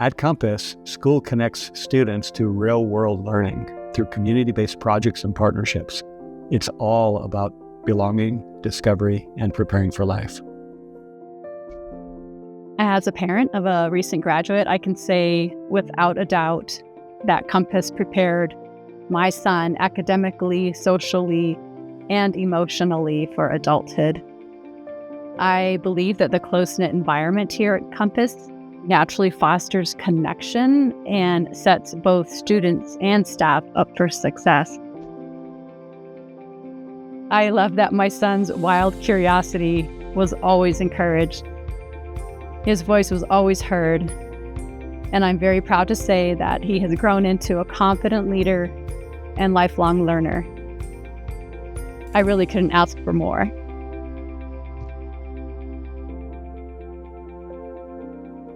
At Compass, school connects students to real-world learning through community-based projects and partnerships. It's all about belonging, discovery, and preparing for life. As a parent of a recent graduate, I can say without a doubt that Compass prepared my son academically, socially, and emotionally for adulthood. I believe that the close-knit environment here at Compass naturally fosters connection and sets both students and staff up for success. I love that my son's wild curiosity was always encouraged. His voice was always heard, and I'm very proud to say that he has grown into a confident leader and lifelong learner. I really couldn't ask for more.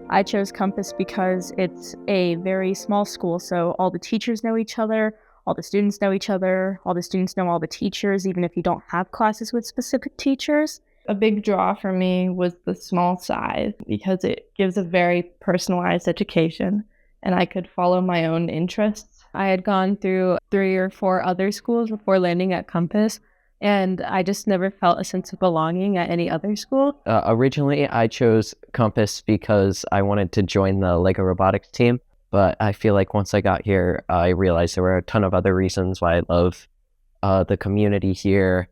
I chose Compass because it's a very small school, so all the teachers know each other, all the students know each other, all the students know all the teachers, even if you don't have classes with specific teachers. A big draw for me was the small size because it gives a very personalized education and I could follow my own interests. I had gone through 3 or 4 other schools before landing at Compass, and I just never felt a sense of belonging at any other school. Originally, I chose Compass because I wanted to join the LEGO robotics team, but I feel like once I got here, I realized there were a ton of other reasons why I love the community here.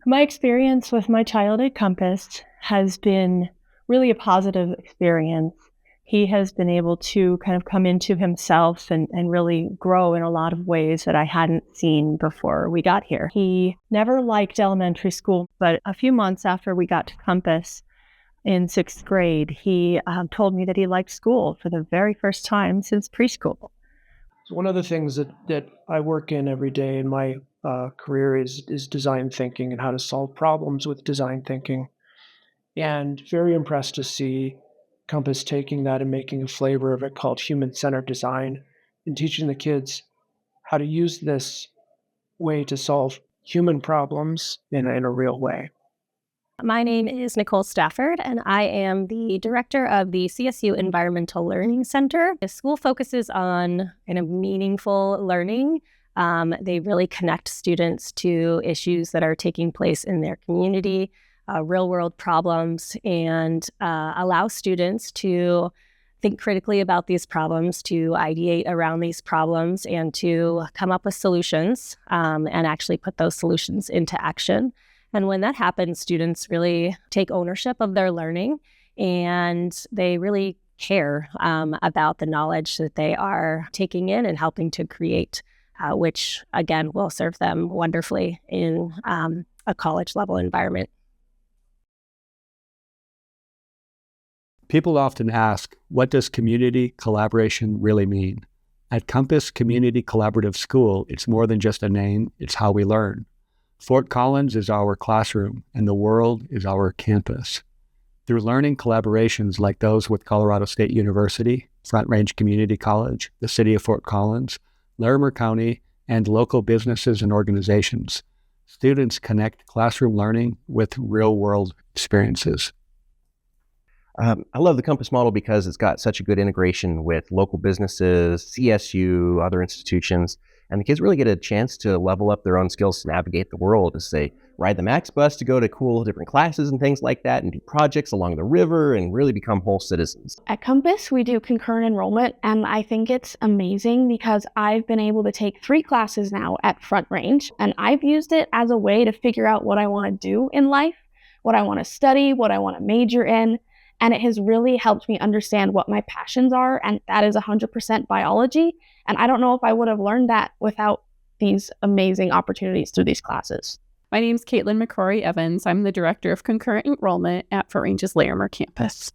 My experience with my child at Compass has been really a positive experience. He has been able to kind of come into himself and really grow in a lot of ways that I hadn't seen before we got here. He never liked elementary school, but a few months after we got to Compass in 6th grade, he told me that he liked school for the very first time since preschool. So one of the things that I work in every day in my career is design thinking and how to solve problems with design thinking. And very impressed to see Compass taking that and making a flavor of it called human-centered design and teaching the kids how to use this way to solve human problems in a real way. My name is Nicole Stafford, and I am the director of the CSU Environmental Learning Center. The school focuses on kind of meaningful learning. They really connect students to issues that are taking place in their community, real-world problems, and allow students to think critically about these problems, to ideate around these problems, and to come up with solutions and actually put those solutions into action. And when that happens, students really take ownership of their learning, and they really care about the knowledge that they are taking in and helping to create, which, again, will serve them wonderfully in a college-level environment. People often ask, what does community collaboration really mean? At Compass Community Collaborative School, it's more than just a name, it's how we learn. Fort Collins is our classroom, and the world is our campus. Through learning collaborations like those with Colorado State University, Front Range Community College, the City of Fort Collins, Larimer County, and local businesses and organizations, students connect classroom learning with real-world experiences. I love the Compass model because it's got such a good integration with local businesses, CSU, other institutions, and the kids really get a chance to level up their own skills to navigate the world as they ride the Max bus to go to cool different classes and things like that and do projects along the river and really become whole citizens. At Compass, we do concurrent enrollment, and I think it's amazing because I've been able to take 3 classes now at Front Range, and I've used it as a way to figure out what I want to do in life, what I want to study, what I want to major in. And it has really helped me understand what my passions are, and that is 100% biology. And I don't know if I would have learned that without these amazing opportunities through these classes. My name is Caitlin McCrory Evans. I'm the director of concurrent enrollment at Fort Range's Larimer campus.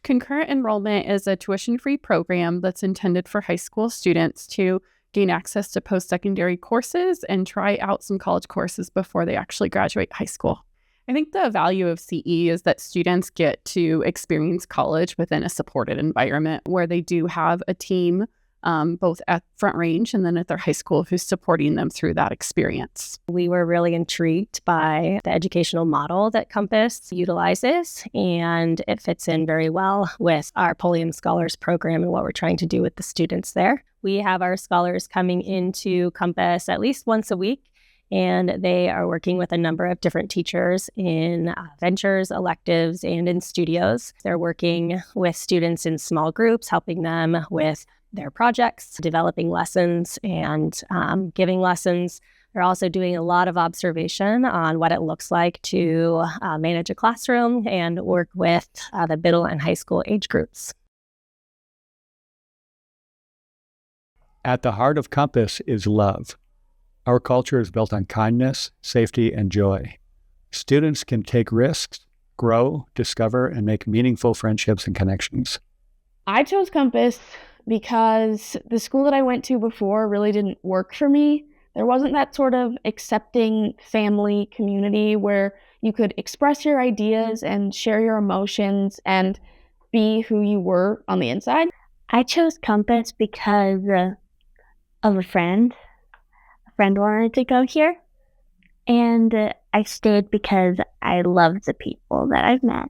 Concurrent enrollment is a tuition-free program that's intended for high school students to gain access to post-secondary courses and try out some college courses before they actually graduate high school. I think the value of CE is that students get to experience college within a supported environment where they do have a team both at Front Range and then at their high school, who's supporting them through that experience. We were really intrigued by the educational model that Compass utilizes, and it fits in very well with our Pulliam Scholars program and what we're trying to do with the students there. We have our scholars coming into Compass at least once a week, and they are working with a number of different teachers in ventures, electives, and in studios. They're working with students in small groups, helping them with their projects, developing lessons, and giving lessons. They're also doing a lot of observation on what it looks like to manage a classroom and work with the middle and high school age groups. At the heart of Compass is love. Our culture is built on kindness, safety, and joy. Students can take risks, grow, discover, and make meaningful friendships and connections. I chose Compass because the school that I went to before really didn't work for me. There wasn't that sort of accepting family community where you could express your ideas and share your emotions and be who you were on the inside. I chose Compass because of a friend. A friend wanted to go here, and I stayed because I love the people that I've met.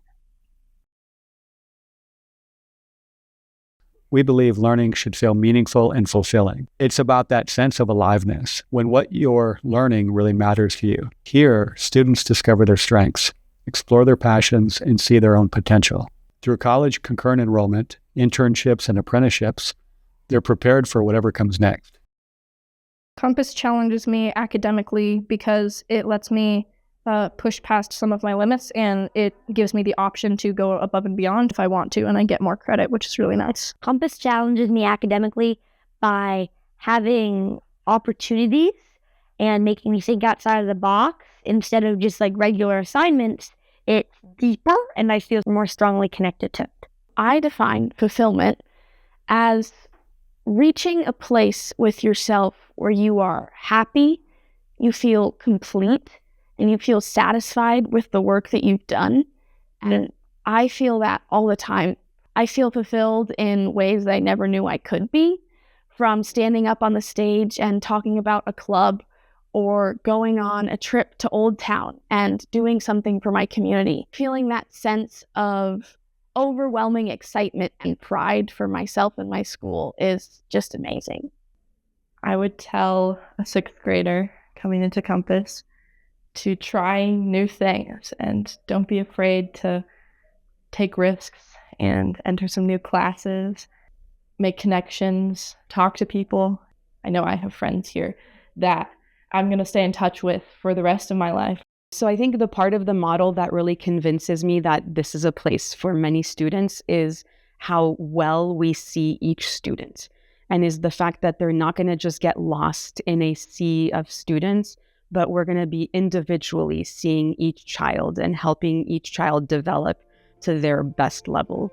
We believe learning should feel meaningful and fulfilling. It's about that sense of aliveness, when what you're learning really matters to you. Here, students discover their strengths, explore their passions, and see their own potential. Through college concurrent enrollment, internships, and apprenticeships, they're prepared for whatever comes next. Compass challenges me academically because it lets me push past some of my limits, and it gives me the option to go above and beyond if I want to, and I get more credit, which is really nice. Compass challenges me academically by having opportunities and making me think outside of the box instead of just like regular assignments. It's deeper, and I feel more strongly connected to it. I define fulfillment as reaching a place with yourself where you are happy, you feel complete, and you feel satisfied with the work that you've done. And I feel that all the time. I feel fulfilled in ways that I never knew I could be, from standing up on the stage and talking about a club, or going on a trip to Old Town and doing something for my community. Feeling that sense of overwhelming excitement and pride for myself and my school is just amazing. I would tell a sixth grader coming into Compass to try new things and don't be afraid to take risks and enter some new classes, make connections, talk to people. I know I have friends here that I'm going to stay in touch with for the rest of my life. So I think the part of the model that really convinces me that this is a place for many students is how well we see each student, and is the fact that they're not going to just get lost in a sea of students, but we're going to be individually seeing each child and helping each child develop to their best level.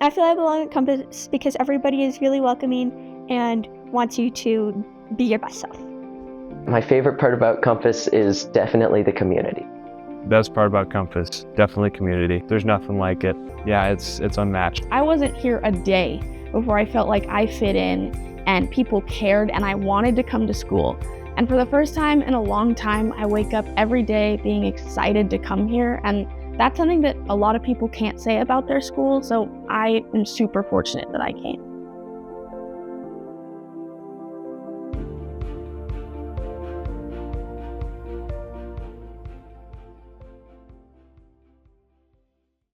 I feel I belong at Compass because everybody is really welcoming and wants you to be your best self. My favorite part about Compass is definitely the community. Best part about Compass, definitely community. There's nothing like it. Yeah, it's unmatched. I wasn't here a day before I felt like I fit in and people cared and I wanted to come to school. And for the first time in a long time, I wake up every day being excited to come here, and that's something that a lot of people can't say about their school, so I am super fortunate that I came.